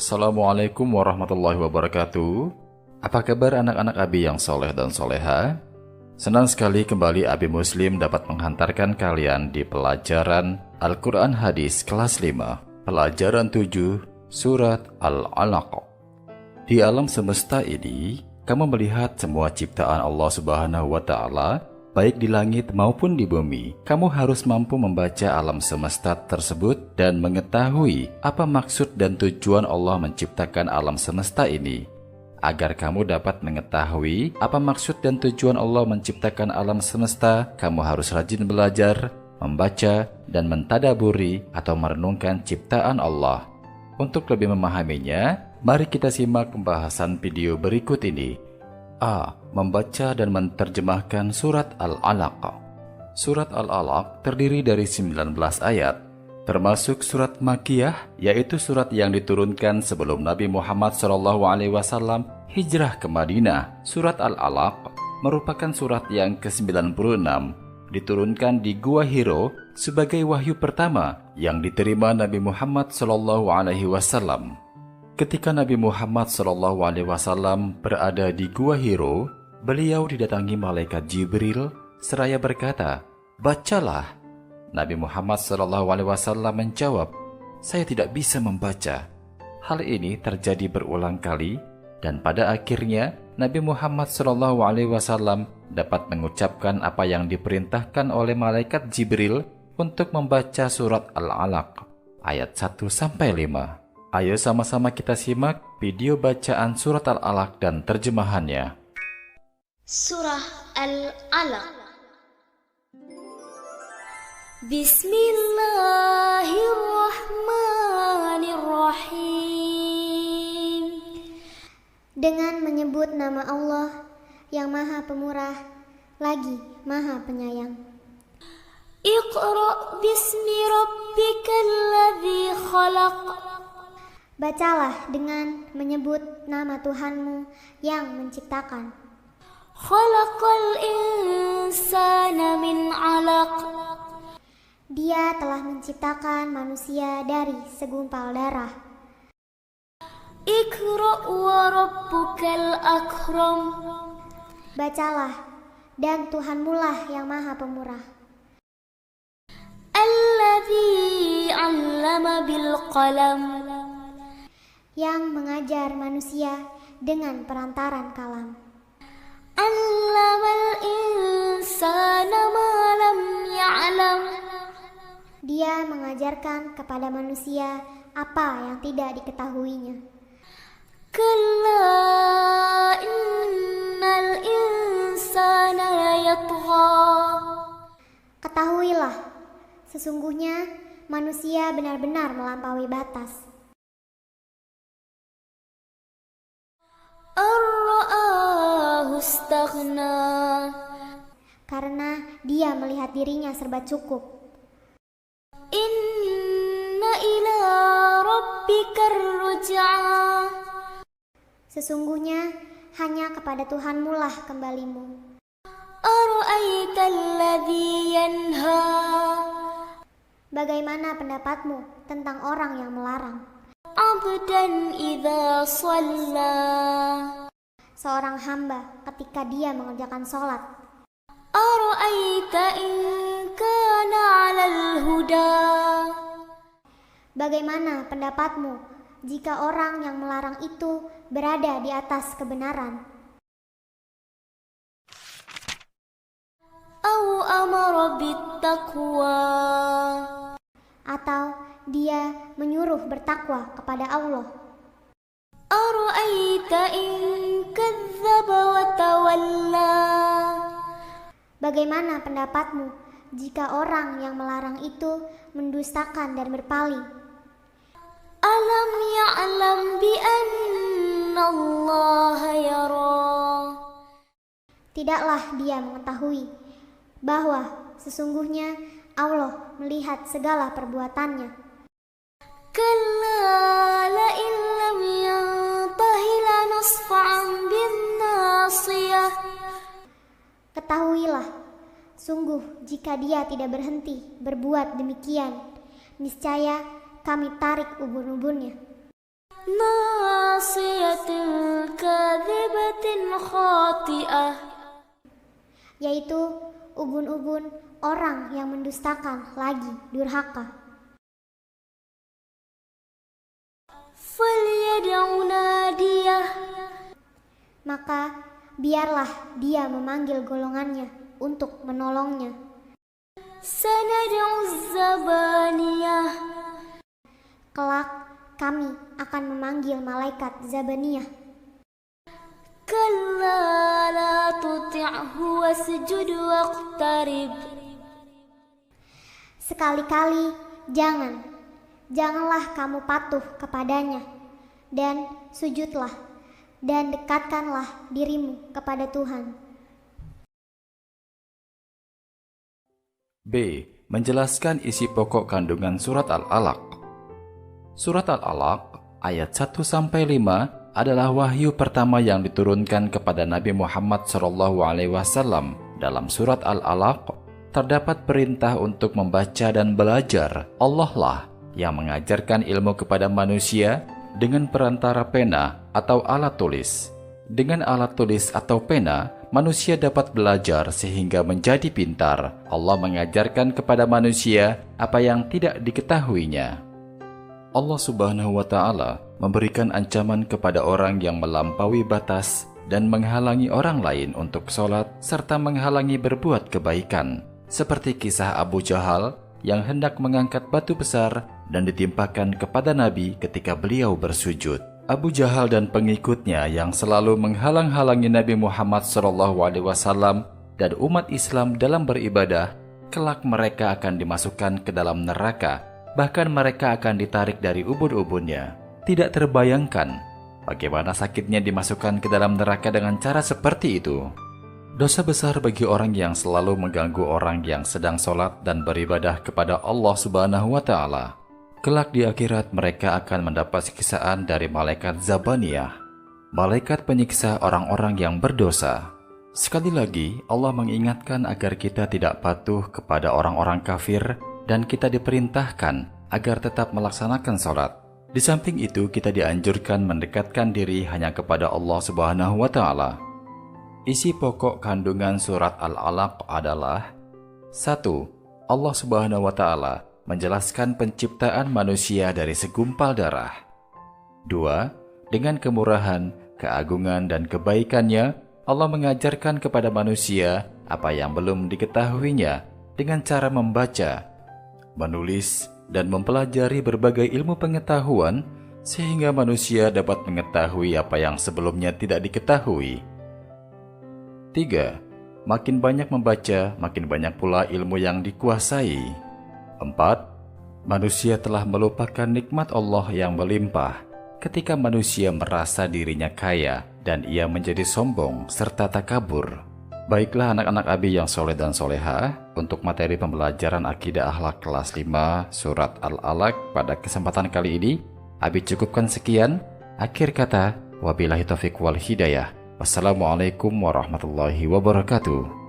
Assalamualaikum warahmatullahi wabarakatuh. Apa kabar anak-anak Abi yang soleh dan soleha? Senang sekali kembali Abi Muslim dapat menghantarkan kalian di pelajaran Al-Quran Hadis kelas 5, pelajaran 7, Surat Al-Alaq. Di alam semesta ini, kamu melihat semua ciptaan Allah Subhanahu wa Ta'ala, baik di langit maupun di bumi. Kamu harus mampu membaca alam semesta tersebut dan mengetahui apa maksud dan tujuan Allah menciptakan alam semesta ini. Agar kamu dapat mengetahui apa maksud dan tujuan Allah menciptakan alam semesta, kamu harus rajin belajar, membaca, dan mentadaburi atau merenungkan ciptaan Allah. Untuk lebih memahaminya, mari kita simak pembahasan video berikut ini. A. Membaca dan menerjemahkan Surat Al-Alaq. Surat Al-Alaq terdiri dari 19 ayat, termasuk surat Makkiyah, yaitu surat yang diturunkan sebelum Nabi Muhammad SAW hijrah ke Madinah. Surat Al-Alaq merupakan surat yang ke-96, diturunkan di Gua Hiro sebagai wahyu pertama yang diterima Nabi Muhammad SAW. Ketika Nabi Muhammad SAW berada di Gua Hiro, beliau didatangi malaikat Jibril seraya berkata, "Bacalah." Nabi Muhammad SAW menjawab, "Saya tidak bisa membaca." Hal ini terjadi berulang kali, dan pada akhirnya Nabi Muhammad SAW dapat mengucapkan apa yang diperintahkan oleh malaikat Jibril untuk membaca surat Al-Alaq, ayat 1-5. Ayo sama-sama kita simak video bacaan surat Al-Alaq dan terjemahannya. Surah Al-Alaq. Bismillahirrahmanirrahim. Dengan menyebut nama Allah yang Maha Pemurah lagi Maha Penyayang. Iqra' bismi rabbikal ladzi khalaq. Bacalah dengan menyebut nama Tuhanmu yang menciptakan. Khalaqal insana min 'alaq. Dia telah menciptakan manusia dari segumpal darah. Iqra' wa rabbukal akram. Bacalah, dan Tuhanmulah yang Maha Pemurah. Alladzi 'allama bil qalam. Yang mengajar manusia dengan perantaran kalam. Allamal insana ma lam ya'lam. Dia mengajarkan kepada manusia apa yang tidak diketahuinya. Kalla innal insana layatgha. Ketahuilah, sesungguhnya manusia benar-benar melampaui batas. Ar-ra'ahu istaghna. Karena dia melihat dirinya serba cukup. Inna ila rabbikar ruj'a. Sesungguhnya hanya kepada Tuhanmu lah kembalimu. Ara'aital ladzi yanha. Bagaimana pendapatmu tentang orang yang melarang? Abdan idza shalla. Seorang hamba ketika dia mengerjakan sholat. Ara'aita in kana 'alal huda. Bagaimana pendapatmu jika orang yang melarang itu berada di atas kebenaran? Au amara bittaqwa. Atau dia menyuruh bertakwa kepada Allah. Ara'aita in kadzdzaba wa tawalla. Bagaimana pendapatmu jika orang yang melarang itu mendustakan dan berpaling? Alam ya'lam bi anna Allah yara. Tidaklah dia mengetahui bahwa sesungguhnya Allah melihat segala perbuatannya. Kalla la illam yantahi lanasfa'an bin nasiyah. Ketahuilah, sungguh jika dia tidak berhenti berbuat demikian, niscaya kami tarik ubun-ubunnya. ناصية كاذبة خاطئة, yaitu ubun-ubun orang yang mendustakan lagi durhaka. فليدع ناديه, maka biarlah dia memanggil golongannya untuk menolongnya. سندع الزبانية, kelak kami akan memanggil malaikat Zabaniyah. كلا لا تطعه واسجد واقترب, sekali-kali janganlah kamu patuh kepadanya, dan sujudlah dan dekatkanlah dirimu kepada Tuhan. B. Menjelaskan isi pokok kandungan surat Al-Alaq. Surat Al-Alaq ayat 1-5 adalah wahyu pertama yang diturunkan kepada Nabi Muhammad SAW. Dalam surat Al-Alaq terdapat perintah untuk membaca dan belajar. Allah lah yang mengajarkan ilmu kepada manusia dengan perantara pena atau alat tulis. Dengan alat tulis atau pena, manusia dapat belajar sehingga menjadi pintar. Allah mengajarkan kepada manusia apa yang tidak diketahuinya. Allah Subhanahu wa Ta'ala memberikan ancaman kepada orang yang melampaui batas dan menghalangi orang lain untuk sholat serta menghalangi berbuat kebaikan, seperti kisah Abu Jahal yang hendak mengangkat batu besar dan ditimpakan kepada Nabi ketika beliau bersujud. Abu Jahal dan pengikutnya yang selalu menghalang-halangi Nabi Muhammad SAW dan umat Islam dalam beribadah, kelak mereka akan dimasukkan ke dalam neraka. Bahkan mereka akan ditarik dari ubun-ubunnya. Tidak terbayangkan bagaimana sakitnya dimasukkan ke dalam neraka dengan cara seperti itu. Dosa besar bagi orang yang selalu mengganggu orang yang sedang sholat dan beribadah kepada Allah Subhanahu wa Ta'ala. Kelak di akhirat mereka akan mendapat siksaan dari malaikat Zabaniyah, malaikat penyiksa orang-orang yang berdosa. Sekali lagi, Allah mengingatkan agar kita tidak patuh kepada orang-orang kafir dan kita diperintahkan agar tetap melaksanakan sholat. Di samping itu, kita dianjurkan mendekatkan diri hanya kepada Allah Subhanahu wa Ta'ala. Isi pokok kandungan surat Al-Alaq adalah: 1. Allah Subhanahu wa Ta'ala menjelaskan penciptaan manusia dari segumpal darah. 2. Dengan kemurahan, keagungan, dan kebaikannya, Allah mengajarkan kepada manusia apa yang belum diketahuinya dengan cara membaca, menulis, dan mempelajari berbagai ilmu pengetahuan sehingga manusia dapat mengetahui apa yang sebelumnya tidak diketahui. 3. Makin banyak membaca, makin banyak pula ilmu yang dikuasai. 4. Manusia telah melupakan nikmat Allah yang melimpah ketika manusia merasa dirinya kaya dan ia menjadi sombong serta takabur. Baiklah anak-anak Abi yang soleh dan soleha, untuk materi pembelajaran Akidah Akhlak kelas 5 Surat Al-Alaq pada kesempatan kali ini, Abi cukupkan sekian. Akhir kata, wabillahi taufiq wal hidayah. Wassalamualaikum warahmatullahi wabarakatuh.